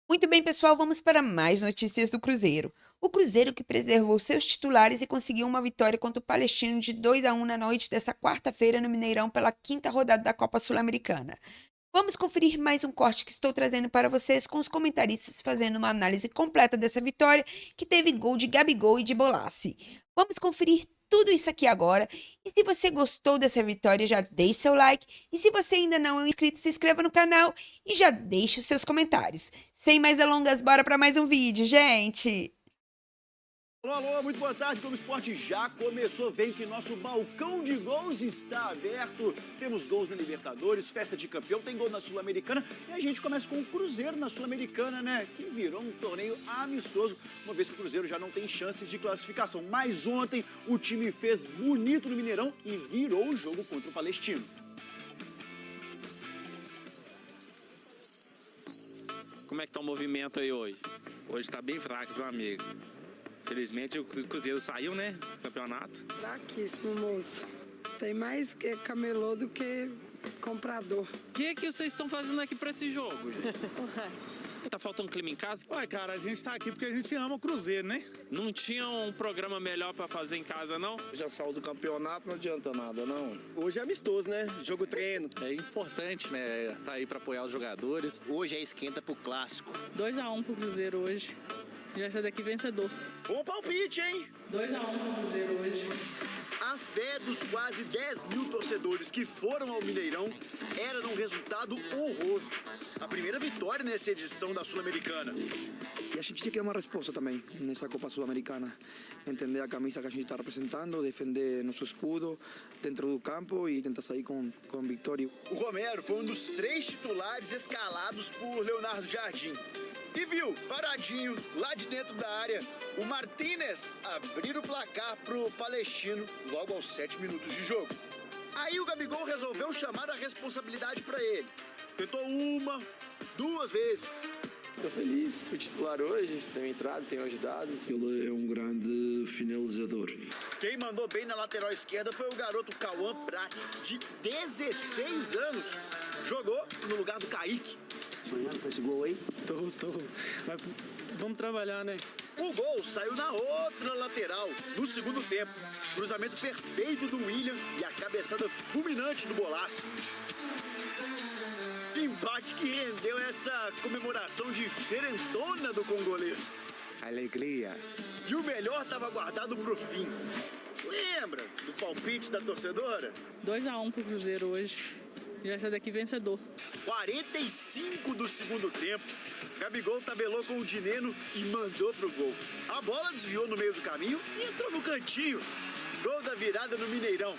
Muito bem, pessoal, vamos para mais notícias do Cruzeiro. O Cruzeiro que preservou seus titulares e conseguiu uma vitória contra o Palestino de 2-1 na noite dessa quarta-feira no Mineirão pela quinta rodada da Copa Sul-Americana. Vamos conferir mais um corte que estou trazendo para vocês com os comentaristas fazendo uma análise completa dessa vitória que teve gol de Gabigol e de Bolassi. Vamos conferir tudo isso aqui agora. E se você gostou dessa vitória, já deixe seu like. E se você ainda não é inscrito, se inscreva no canal e já deixe os seus comentários. Sem mais delongas, bora para mais um vídeo, gente! Alô, alô, muito boa tarde. Como o esporte já começou, vem que nosso balcão de gols está aberto. Temos gols na Libertadores, festa de campeão, tem gol na Sul-Americana. E a gente começa com o Cruzeiro na Sul-Americana, né? Que virou um torneio amistoso, uma vez que o Cruzeiro já não tem chances de classificação. Mas ontem o time fez bonito no Mineirão e virou o jogo contra o Palestino. Como é que tá o movimento aí hoje? Hoje tá bem fraco, meu amigo. Felizmente o Cruzeiro saiu, né, do campeonato. Fraquíssimo, moço. Tem mais camelô do que comprador. O que vocês estão fazendo aqui pra esse jogo, gente? Tá faltando clima em casa? Ué, cara, a gente tá aqui porque a gente ama o Cruzeiro, né? Não tinha um programa melhor pra fazer em casa, não? Já saiu do campeonato, não adianta nada, não. Hoje é amistoso, né? Jogo treino. É importante, né? Tá aí pra apoiar os jogadores. Hoje é esquenta pro clássico. 2-1 pro Cruzeiro hoje. Já sai daqui vencedor. Bom palpite, hein? 2-1 pro Cruzeiro hoje. A fé dos quase 10 mil torcedores que foram ao Mineirão era num resultado honroso. A primeira vitória nessa edição da Sul-Americana. E a gente tinha que dar uma resposta também nessa Copa Sul-Americana. Entender a camisa que a gente está representando, defender nosso escudo dentro do campo e tentar sair com vitória. O Romero foi um dos 3 titulares escalados por Leonardo Jardim. E viu, paradinho, lá de dentro da área, o Martínez abrir o placar pro Palestino logo aos 7 minutos de jogo. Aí o Gabigol resolveu chamar a responsabilidade para ele. Tentou 1, 2 vezes. Estou feliz, fui titular hoje, tenho entrado, tenho ajudado. Ele é um grande finalizador. Quem mandou bem na lateral esquerda foi o garoto Cauã Prates, de 16 anos. Jogou no lugar do Kaique. Sonhando com esse gol aí? Tô. Mas vamos trabalhar, né? O gol saiu na outra lateral, no segundo tempo. Cruzamento perfeito do William e a cabeçada fulminante do Bolassi. Empate que rendeu essa comemoração diferentona do congolês. Alegria. E o melhor estava guardado pro fim. Lembra do palpite da torcedora? 2-1 pro Cruzeiro hoje. Já sai daqui vencedor. 45 do segundo tempo. Gabigol tabelou com o Dineno e mandou pro gol. A bola desviou no meio do caminho e entrou no cantinho. Gol da virada no Mineirão.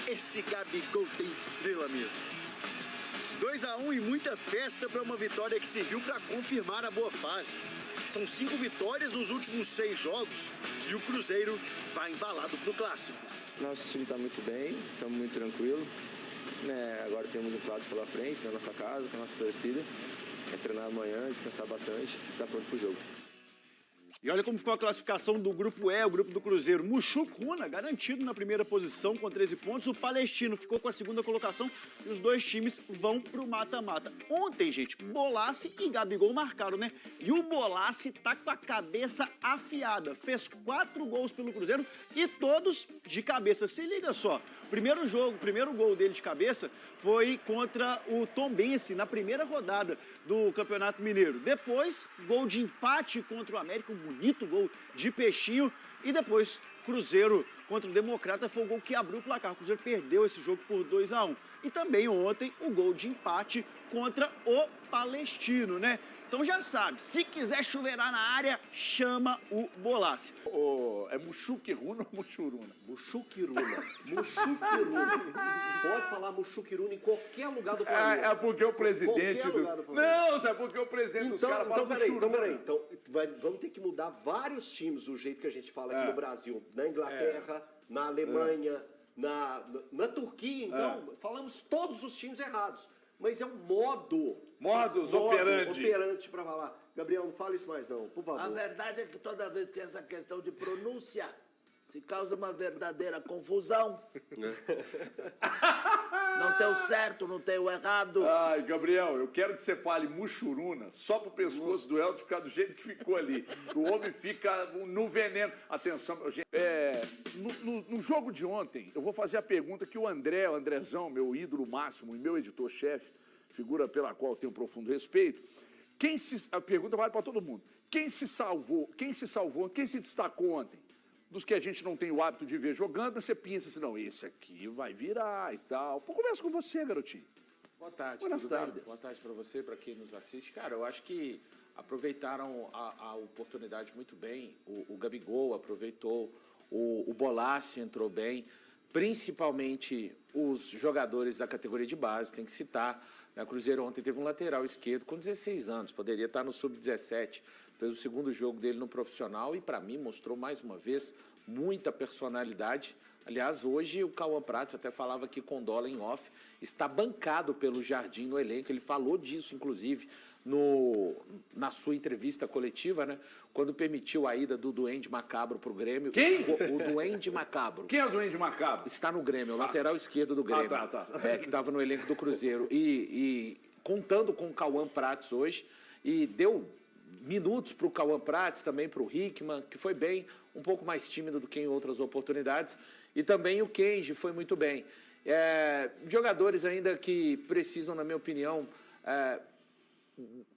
Esse Gabigol tem estrela mesmo. 2-1 e muita festa para uma vitória que serviu para confirmar a boa fase. São 5 vitórias nos últimos 6 jogos e o Cruzeiro vai embalado pro clássico. Nosso time está muito bem, estamos muito tranquilos. Agora temos um clássico pela frente, na nossa casa, com a nossa torcida. É treinar amanhã, descansar bastante, estar pronto pro jogo. E olha como ficou a classificação do grupo E, o grupo do Cruzeiro. Muxucuna, garantido na primeira posição com 13 pontos. O Palestino ficou com a segunda colocação e os dois times vão pro mata-mata. Ontem, gente, Bolassi e Gabigol marcaram, né? E o Bolassi tá com a cabeça afiada. Fez 4 gols pelo Cruzeiro e todos de cabeça. Se liga só. Primeiro gol dele de cabeça foi contra o Tombense na primeira rodada do Campeonato Mineiro. Depois, gol de empate contra o América, um bonito gol de peixinho. E depois, Cruzeiro contra o Democrata foi o gol que abriu o placar. O Cruzeiro perdeu esse jogo por 2-1. E também ontem, o gol de empate contra o Palestino, né? Então já sabe, se quiser chuveirar na área, chama o Bolassi. É Muxuquiruna ou Muxuruna? Muxuquiruna. Pode falar Muxuquiruna em qualquer lugar do planeta. É porque o presidente Não, é porque o presidente dos caras fala Muxuruna. Então, peraí. Então, vamos ter que mudar vários times do jeito que a gente fala aqui no Brasil. Na Inglaterra, na Alemanha, na Turquia. Então, falamos todos os times errados. Mas é um modus operandi para falar. Gabriel, não fale isso mais não, por favor. A verdade é que toda vez que essa questão de pronúncia se causa uma verdadeira confusão. Não tem o certo, não tem o errado. Ai, Gabriel, eu quero que você fale muxuruna só pro pescoço do Elton ficar do jeito que ficou ali. O homem fica no veneno. Atenção, gente. No jogo de ontem, eu vou fazer a pergunta que o Andrezão, meu ídolo máximo e meu editor-chefe, figura pela qual eu tenho um profundo respeito, a pergunta vale para todo mundo. Quem se salvou, quem se destacou ontem? Dos que a gente não tem o hábito de ver jogando, você pensa assim, não, esse aqui vai virar e tal. Pô, começa com você, garotinho. Boa tarde. Buenas tardes. Boa tarde para você, para quem nos assiste. Cara, eu acho que aproveitaram a oportunidade muito bem. O Gabigol aproveitou, o Bolassi entrou bem, principalmente os jogadores da categoria de base, tem que citar. A Cruzeiro ontem teve um lateral esquerdo com 16 anos, poderia estar no sub-17, fez o segundo jogo dele no profissional e, para mim, mostrou mais uma vez muita personalidade. Aliás, hoje o Cauã Prates até falava aqui com Dola em off, está bancado pelo Jardim no elenco, ele falou disso, inclusive, na sua entrevista coletiva, né? Quando permitiu a ida do Duende Macabro para o Grêmio. Quem? O Duende Macabro. Quem é o Duende Macabro? Está no Grêmio, o lateral esquerdo do Grêmio. Tá. Que estava no elenco do Cruzeiro. E contando com o Cauã Prates hoje, e deu minutos para o Cauã Prates, também para o Hickman, que foi bem, um pouco mais tímido do que em outras oportunidades. E também o Kenji foi muito bem. Jogadores ainda que precisam, na minha opinião,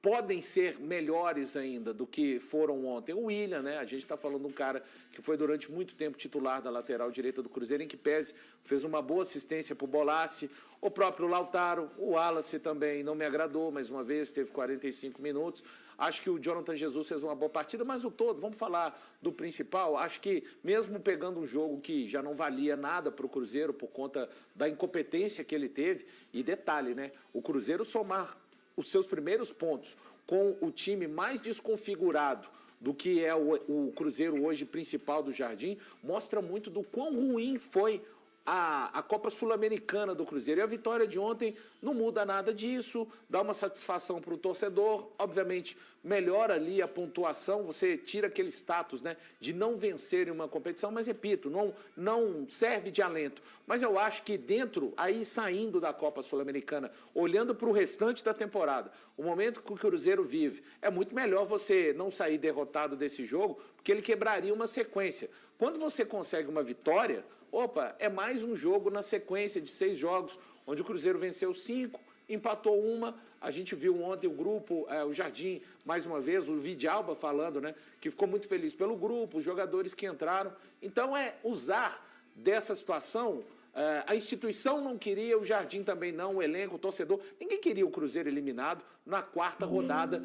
podem ser melhores ainda do que foram ontem. O William, né? A gente está falando de um cara que foi durante muito tempo titular da lateral direita do Cruzeiro, em que pese fez uma boa assistência para o Bolassi. O próprio Lautaro, o Wallace também não me agradou, mais uma vez, teve 45 minutos. Acho que o Jonathan Jesus fez uma boa partida, mas o todo, vamos falar do principal, acho que mesmo pegando um jogo que já não valia nada para o Cruzeiro por conta da incompetência que ele teve, e detalhe, né? O Cruzeiro somar os seus primeiros pontos com o time mais desconfigurado do que é o Cruzeiro hoje principal do Jardim, mostra muito do quão ruim foi a Copa Sul-Americana do Cruzeiro. E a vitória de ontem não muda nada disso, dá uma satisfação para o torcedor, obviamente melhora ali a pontuação, você tira aquele status, né, de não vencer em uma competição, mas repito, não serve de alento. Mas eu acho que dentro, aí saindo da Copa Sul-Americana, olhando para o restante da temporada, o momento que o Cruzeiro vive, é muito melhor você não sair derrotado desse jogo, porque ele quebraria uma sequência. Quando você consegue uma vitória, é mais um jogo na sequência de 6 jogos, onde o Cruzeiro venceu 5, empatou uma. A gente viu ontem o grupo, o Jardim, mais uma vez, o Vidalba falando, né, que ficou muito feliz pelo grupo, os jogadores que entraram. Então, usar dessa situação, a instituição não queria, o Jardim também não, o elenco, o torcedor. Ninguém queria o Cruzeiro eliminado na 4ª rodada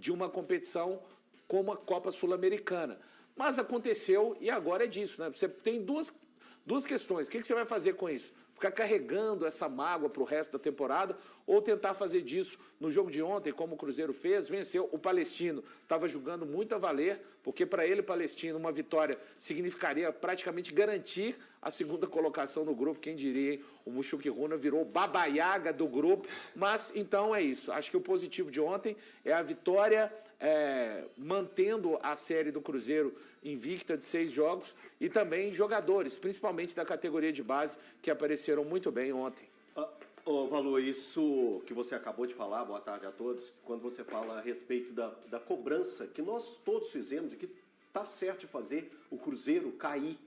de uma competição como a Copa Sul-Americana. Mas aconteceu e agora é disso, né? Você tem duas questões. O que você vai fazer com isso? Ficar carregando essa mágoa para o resto da temporada ou tentar fazer disso no jogo de ontem, como o Cruzeiro fez, venceu o Palestino. Estava jogando muito a valer, porque para ele, Palestino, uma vitória significaria praticamente garantir a 2ª colocação no grupo. Quem diria, hein? O Mushuki Runa virou o babaiaga do grupo. Mas, então, é isso. Acho que o positivo de ontem é a vitória mantendo a série do Cruzeiro invicta de 6 jogos e também jogadores, principalmente da categoria de base, que apareceram muito bem ontem. Valor, isso que você acabou de falar, boa tarde a todos, quando você fala a respeito da cobrança que nós todos fizemos e que está certo de fazer o Cruzeiro cair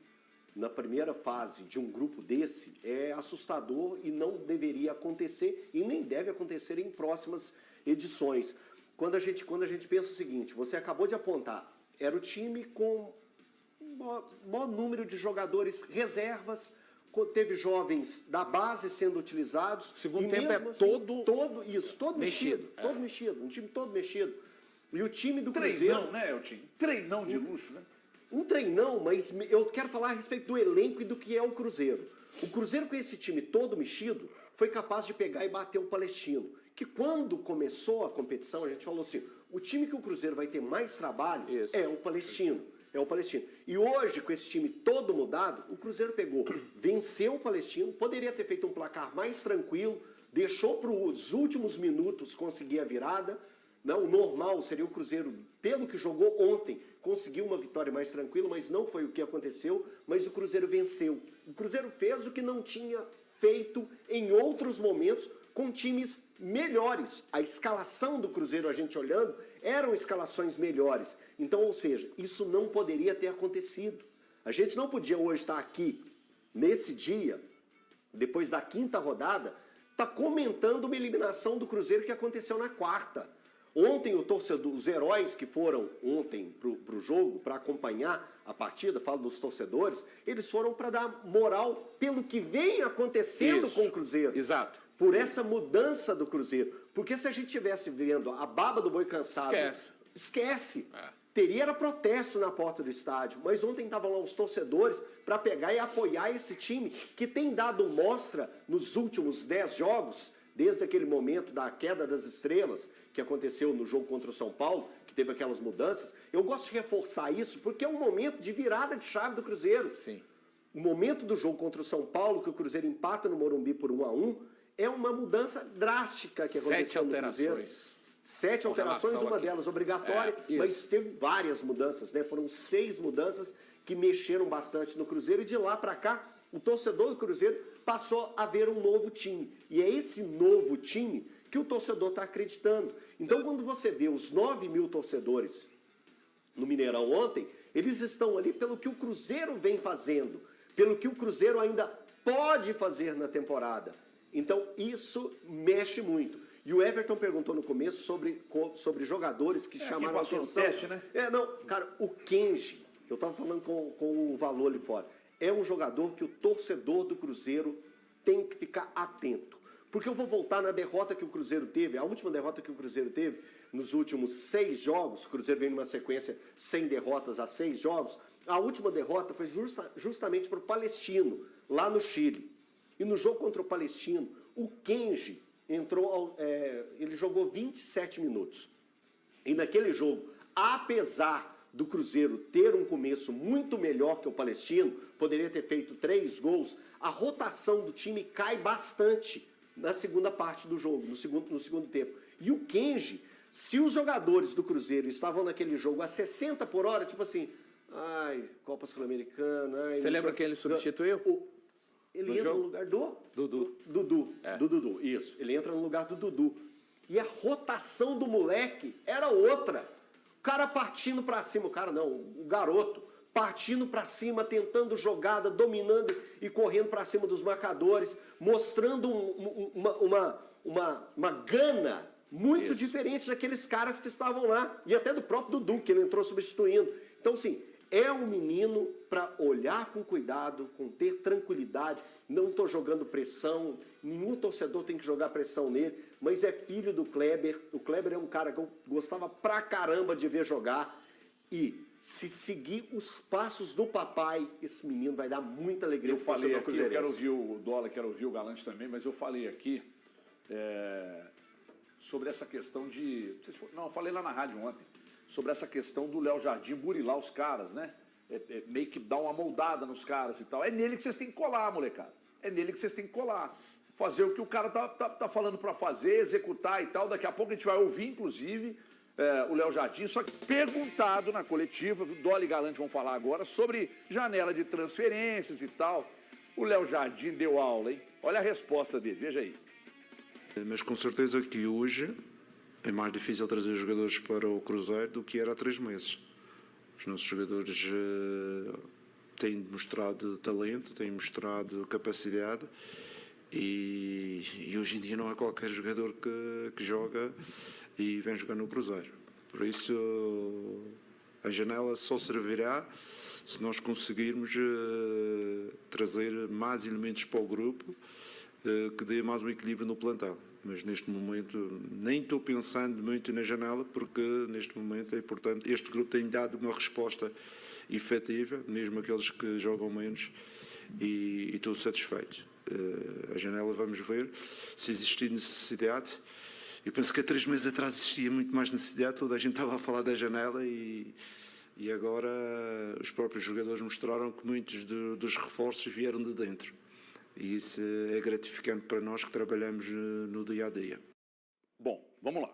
na primeira fase de um grupo desse, é assustador e não deveria acontecer e nem deve acontecer em próximas edições. Quando a gente pensa o seguinte, você acabou de apontar, era o time com maior número de jogadores reservas, teve jovens da base sendo utilizados. Segundo tempo todo mexido. Todo mexido, um time todo mexido. E o time do Cruzeiro... Treinão, né, Eltinho? Treinão de luxo, né? Um treinão, mas eu quero falar a respeito do elenco e do que é o Cruzeiro. O Cruzeiro com esse time todo mexido foi capaz de pegar e bater o Palestino. Que quando começou a competição, a gente falou assim, o time que o Cruzeiro vai ter mais trabalho é o Palestino. É o Palestino. E hoje, com esse time todo mudado, o Cruzeiro pegou, venceu o Palestino, poderia ter feito um placar mais tranquilo, deixou para os últimos minutos conseguir a virada. Não, o normal seria o Cruzeiro, pelo que jogou ontem, conseguiu uma vitória mais tranquila, mas não foi o que aconteceu, mas o Cruzeiro venceu. O Cruzeiro fez o que não tinha feito em outros momentos com times melhores. A escalação do Cruzeiro, a gente olhando, eram escalações melhores. Então, ou seja, isso não poderia ter acontecido. A gente não podia hoje estar aqui, nesse dia, depois da 5ª rodada, tá comentando uma eliminação do Cruzeiro que aconteceu na 4ª. Ontem o torcedor, os heróis que foram ontem pro jogo, para acompanhar a partida, falo dos torcedores, eles foram para dar moral pelo que vem acontecendo com o Cruzeiro. Exato. Por essa mudança do Cruzeiro. Porque se a gente tivesse vendo a baba do boi cansado... Esquece. Teria era protesto na porta do estádio. Mas ontem estavam lá os torcedores para pegar e apoiar esse time que tem dado mostra nos últimos 10 jogos, desde aquele momento da queda das estrelas, que aconteceu no jogo contra o São Paulo, que teve aquelas mudanças. Eu gosto de reforçar isso porque é um momento de virada de chave do Cruzeiro. Sim. O momento do jogo contra o São Paulo, que o Cruzeiro empata no Morumbi por 1-1, é uma mudança drástica que aconteceu no Cruzeiro. 7 alterações, uma delas obrigatória, mas teve várias mudanças, né? Foram 6 mudanças que mexeram bastante no Cruzeiro, e de lá para cá, o torcedor do Cruzeiro passou a ver um novo time. E é esse novo time que o torcedor está acreditando. Então, quando você vê os 9 mil torcedores no Mineirão ontem, eles estão ali pelo que o Cruzeiro vem fazendo, pelo que o Cruzeiro ainda pode fazer na temporada. Então, isso mexe muito. E o Everton perguntou no começo sobre jogadores que chamaram a atenção. Teste, né? Cara, o Kenji, eu estava falando com o Valor ali fora, é um jogador que o torcedor do Cruzeiro tem que ficar atento. Porque eu vou voltar na derrota que o Cruzeiro teve, a última derrota que o Cruzeiro teve nos últimos 6 jogos, o Cruzeiro vem numa sequência sem derrotas a 6 jogos, a última derrota foi justamente para o Palestino, lá no Chile. E no jogo contra o Palestino, o Kenji entrou, ele jogou 27 minutos. E naquele jogo, apesar do Cruzeiro ter um começo muito melhor que o Palestino, poderia ter feito 3 gols, a rotação do time cai bastante na segunda parte do jogo, no segundo tempo. E o Kenji, se os jogadores do Cruzeiro estavam naquele jogo a 60 por hora, tipo assim, Copa Sul-Americana... Você lembra quem ele substituiu? Ele entra no lugar do... Dudu, isso. Ele entra no lugar do Dudu. E a rotação do moleque era outra. O cara partindo pra cima, o garoto, partindo pra cima, tentando jogada, dominando e correndo pra cima dos marcadores, mostrando uma gana muito diferente daqueles caras que estavam lá. E até do próprio Dudu, que ele entrou substituindo. Então, assim... É um menino para olhar com cuidado, com ter tranquilidade. Não estou jogando pressão, nenhum torcedor tem que jogar pressão nele, mas é filho do Kleber. O Kleber é um cara que eu gostava pra caramba de ver jogar. E se seguir os passos do papai, esse menino vai dar muita alegria. Eu falei aqui, eu quero ouvir o Dólar, quero ouvir o Galante também, mas eu falei aqui sobre essa questão de... Não, eu falei lá na rádio ontem. Sobre essa questão do Léo Jardim burilar os caras, né? Meio que dar uma moldada nos caras e tal. É nele que vocês têm que colar, molecada. É nele que vocês têm que colar. Fazer o que o cara tá falando pra fazer, executar e tal. Daqui a pouco a gente vai ouvir, inclusive, o Léo Jardim, só que perguntado na coletiva, o Dolly e Galante vão falar agora, sobre janela de transferências e tal. O Léo Jardim deu aula, hein? Olha a resposta dele, veja aí. Mas com certeza que hoje... É mais difícil trazer jogadores para o Cruzeiro do que era há 3 meses. Os nossos jogadores têm mostrado talento, têm mostrado capacidade e hoje em dia não há qualquer jogador que joga e vem jogar no Cruzeiro. Por isso a janela só servirá se nós conseguirmos trazer mais elementos para o grupo que dê mais um equilíbrio no plantel. Mas neste momento nem estou pensando muito na janela, porque neste momento é importante. Este grupo tem dado uma resposta efetiva, mesmo aqueles que jogam menos, e estou satisfeito. A janela vamos ver se existir necessidade. Eu penso que há 3 meses atrás existia muito mais necessidade, toda a gente estava a falar da janela e agora os próprios jogadores mostraram que muitos dos reforços vieram de dentro. E isso é gratificante para nós que trabalhamos no dia a dia. Bom, vamos lá.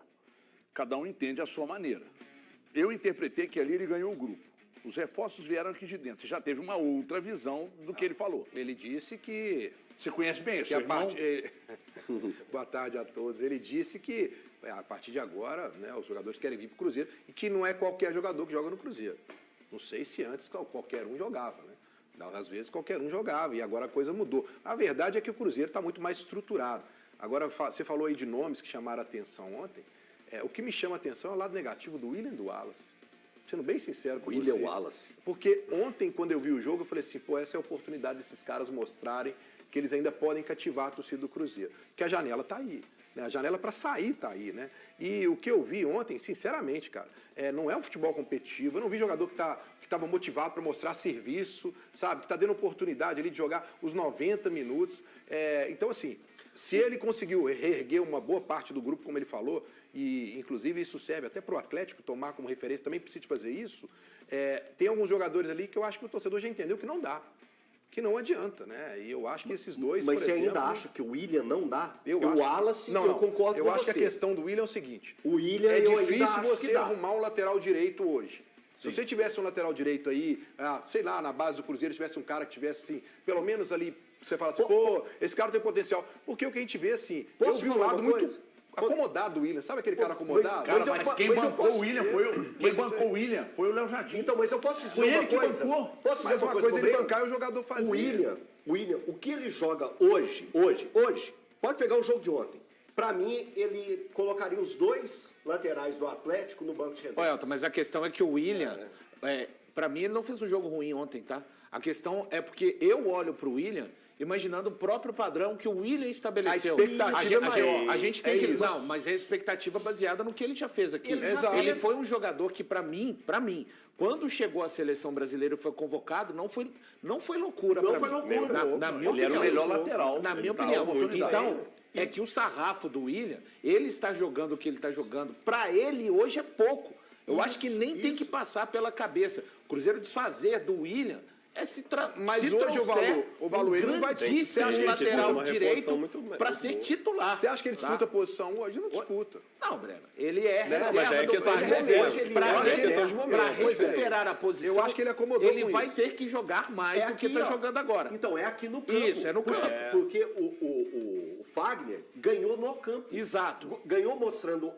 Cada um entende a sua maneira. Eu interpretei que ali ele ganhou o grupo. Os reforços vieram aqui de dentro. Você já teve uma outra visão do que ele falou. Ele disse que Você conhece bem o Que seu a irmão? Boa tarde a todos. Ele disse que, a partir de agora, né, os jogadores querem vir para o Cruzeiro e que não é qualquer jogador que joga no Cruzeiro. Não sei se antes qualquer um jogava, né? Às vezes qualquer um jogava e agora a coisa mudou. A verdade é que o Cruzeiro está muito mais estruturado. Agora, você falou aí de nomes que chamaram a atenção ontem. O que me chama a atenção é o lado negativo do William e do Wallace. Sendo bem sincero com William vocês. Wallace. Porque ontem, quando eu vi o jogo, eu falei assim, pô, essa é a oportunidade desses caras mostrarem que eles ainda podem cativar a torcida do Cruzeiro. Que a janela está aí. Né? A janela para sair está aí, né? E o que eu vi ontem, sinceramente, cara, não é um futebol competitivo. Eu não vi jogador que estava motivado para mostrar serviço, sabe? Que está dando oportunidade ali de jogar os 90 minutos. Então, assim, se ele conseguiu reerguer uma boa parte do grupo, como ele falou, e inclusive isso serve até para o Atlético tomar como referência, também precisa fazer isso, tem alguns jogadores ali que eu acho que o torcedor já entendeu que não dá. Que não adianta, né? E eu acho que esses dois, Mas por você exemplo, ainda acha que o William não dá? O Wallace, eu concordo com você. Eu acho que a questão do William é o seguinte. O William, é eu ainda difícil acho você que dá. arrumar um lateral direito hoje. Sim. Se você tivesse um lateral direito aí, sei lá, na base do Cruzeiro, tivesse um cara que tivesse, assim, pelo menos ali, você fala assim, pô, esse cara tem potencial. Porque o que a gente vê, assim, eu vi um lado muito acomodado do William. Sabe aquele cara acomodado? Mas quem bancou o William foi o Léo Jardim. Então, mas eu posso dizer Foi uma ele que coisa? bancou. Posso dizer Mas uma coisa é ele bancar e o jogador fazer. O William, o que ele joga hoje, pode pegar o jogo de ontem. Pra mim, ele colocaria os dois laterais do Atlético no banco de reservas. Olha, Elton, mas a questão é que o William, pra mim, ele não fez um jogo ruim ontem, tá? A questão é porque eu olho pro William imaginando o próprio padrão que o William estabeleceu. A expectativa maior. A gente tem que... Não, mas é expectativa baseada no que ele já fez aqui. Ele foi um jogador que, pra mim, quando chegou à seleção brasileira e foi convocado, não foi loucura pra mim. Não foi loucura. Na minha opinião. Ele era o melhor lateral. Na minha opinião. Então, é que o sarrafo do William, ele está jogando o que ele está jogando. Pra ele, hoje é pouco. Eu acho que nem tem que passar pela cabeça. O Cruzeiro desfazer do William é Mas hoje o valor ele não vai ter. Você acha que lateral direito para ser titular. Você acha que ele disputa a posição hoje? Não disputa. Não, Breno. Ele é reserva mas é questão de momento. Para recuperar a posição, eu acho que ele acomodou ele vai ter que jogar mais do que está jogando agora. Então, é aqui no campo. Isso, é no campo. Porque o Fagner ganhou no campo. Exato. Ganhou mostrando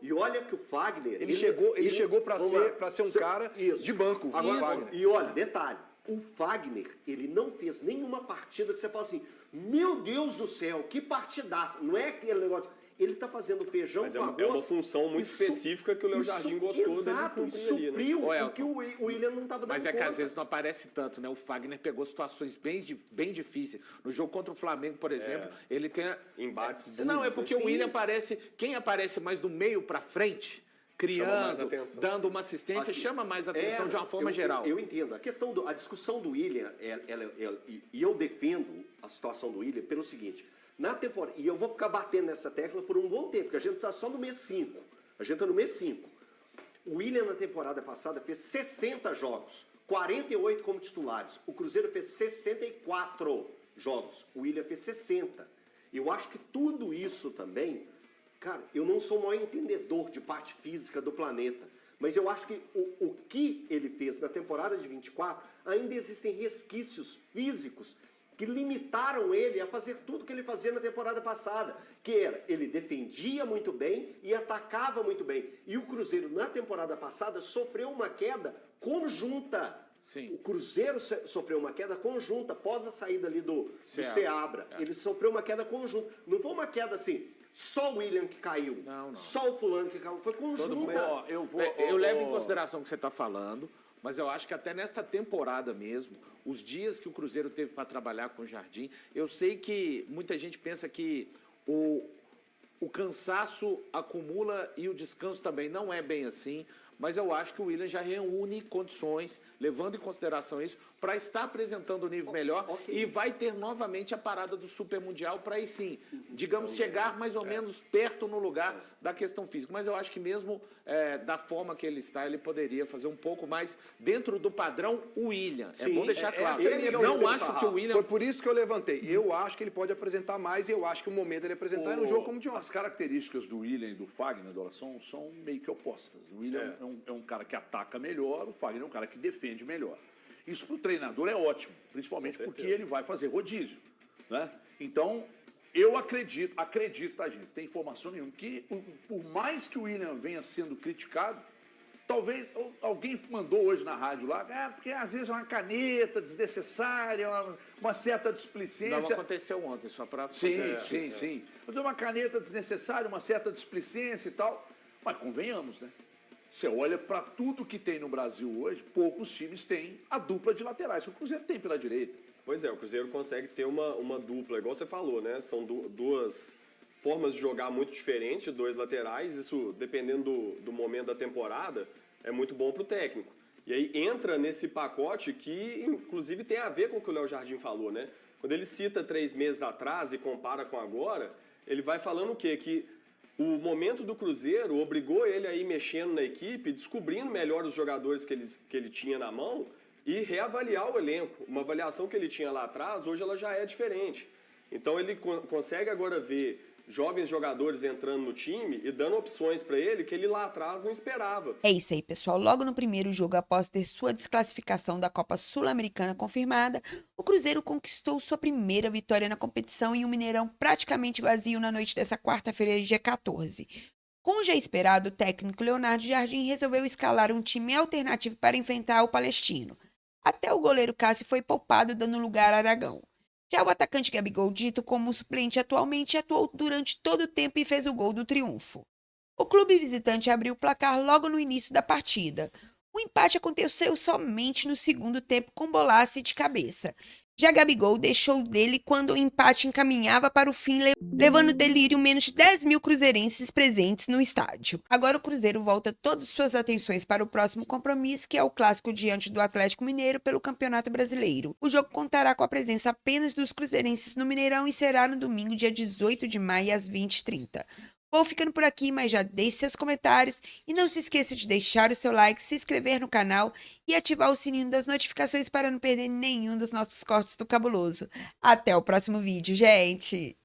e olha que o Fagner... Ele chegou para ser um cara de banco. Agora, e olha, detalhe. O Fagner, ele não fez nenhuma partida que você fala assim, meu Deus do céu, que partidaça. Não é aquele negócio... Ele tá fazendo feijão com arroz. É uma função muito específica que o Léo Jardim gostou exato, dele cumprir supriu ali, né? o que o William não estava dando Mas é que conta. às vezes não aparece tanto, né? O Fagner pegou situações bem difíceis. No jogo contra o Flamengo, por exemplo, ele tem... Embates. Não, é porque o William aparece... Quem aparece mais do meio para frente... criando, dando uma assistência, chama mais atenção de uma forma geral. Eu entendo. A discussão do William, e eu defendo a situação do William pelo seguinte, na temporada, e eu vou ficar batendo nessa tecla por um bom tempo, porque a gente está só no mês 5. A gente está no mês 5. O William, na temporada passada, fez 60 jogos, 48 como titulares. O Cruzeiro fez 64 jogos. O William fez 60. Eu acho que tudo isso também... Cara, eu não sou o maior entendedor de parte física do planeta, mas eu acho que o que ele fez na temporada de 24, ainda existem resquícios físicos que limitaram ele a fazer tudo que ele fazia na temporada passada, que era, ele defendia muito bem e atacava muito bem. E o Cruzeiro, na temporada passada, sofreu uma queda conjunta. Sim. O Cruzeiro sofreu uma queda conjunta após a saída ali do Seabra. Ele sofreu uma queda conjunta. Não foi uma queda assim... Só o William que caiu. Não. Só o fulano que caiu. Foi conjunta. Eu levo em consideração o que você está falando, mas eu acho que até nesta temporada mesmo, os dias que o Cruzeiro teve para trabalhar com o Jardim, eu sei que muita gente pensa que o cansaço acumula e o descanso também. Não é bem assim, mas eu acho que o William já reúne condições, levando em consideração isso, para estar apresentando um nível melhor e vai ter novamente a parada do Super Mundial para aí sim, digamos, chegar mais ou menos perto no lugar da questão física. Mas eu acho que mesmo da forma que ele está, ele poderia fazer um pouco mais dentro do padrão William. Sim, é bom deixar claro. Não acho que o William... Foi por isso que eu levantei. Eu acho que ele pode apresentar mais e eu acho que o momento dele apresentar é no jogo como de ontem. As características do William e do Fagner, são meio que opostas. O William é um cara que ataca melhor, o Fagner é um cara que defende melhor. Isso para o treinador é ótimo, principalmente porque ele vai fazer rodízio. né? Então, eu acredito, tá, gente? Tem informação nenhuma, que por mais que o William venha sendo criticado, talvez alguém mandou hoje na rádio lá, porque às vezes é uma caneta desnecessária, uma certa displicência. Não aconteceu ontem, só para... Sim. Mas é uma caneta desnecessária, uma certa displicência e tal. Mas convenhamos, né? Você olha para tudo que tem no Brasil hoje, poucos times têm a dupla de laterais que o Cruzeiro tem pela direita. Pois é, o Cruzeiro consegue ter uma dupla, igual você falou, né? São duas formas de jogar muito diferentes, dois laterais, isso dependendo do momento da temporada, é muito bom para o técnico. E aí entra nesse pacote que, inclusive, tem a ver com o que o Léo Jardim falou, né? Quando ele cita 3 meses atrás e compara com agora, ele vai falando o quê? Que o momento do Cruzeiro obrigou ele a ir mexendo na equipe, descobrindo melhor os jogadores que ele tinha na mão e reavaliar o elenco. Uma avaliação que ele tinha lá atrás, hoje ela já é diferente. Então ele consegue agora ver jovens jogadores entrando no time e dando opções para ele que ele lá atrás não esperava. É isso aí, pessoal. Logo no primeiro jogo, após ter sua desclassificação da Copa Sul-Americana confirmada, o Cruzeiro conquistou sua primeira vitória na competição em um Mineirão praticamente vazio na noite dessa quarta-feira, dia 14. Como já esperado, o técnico Leonardo Jardim resolveu escalar um time alternativo para enfrentar o Palestino. Até o goleiro Cássio foi poupado, dando lugar a Aragão. Já o atacante Gabigol, dito como suplente atualmente, atuou durante todo o tempo e fez o gol do triunfo. O clube visitante abriu o placar logo no início da partida. O empate aconteceu somente no segundo tempo com Bolasie de cabeça. Já Gabigol deixou dele quando o empate encaminhava para o fim, levando delírio menos de 10 mil cruzeirenses presentes no estádio. Agora o Cruzeiro volta todas suas atenções para o próximo compromisso, que é o clássico diante do Atlético Mineiro pelo Campeonato Brasileiro. O jogo contará com a presença apenas dos cruzeirenses no Mineirão e será no domingo, dia 18 de maio, às 20h30. Vou ficando por aqui, mas já deixe seus comentários e não se esqueça de deixar o seu like, se inscrever no canal e ativar o sininho das notificações para não perder nenhum dos nossos cortes do Cabuloso. Até o próximo vídeo, gente!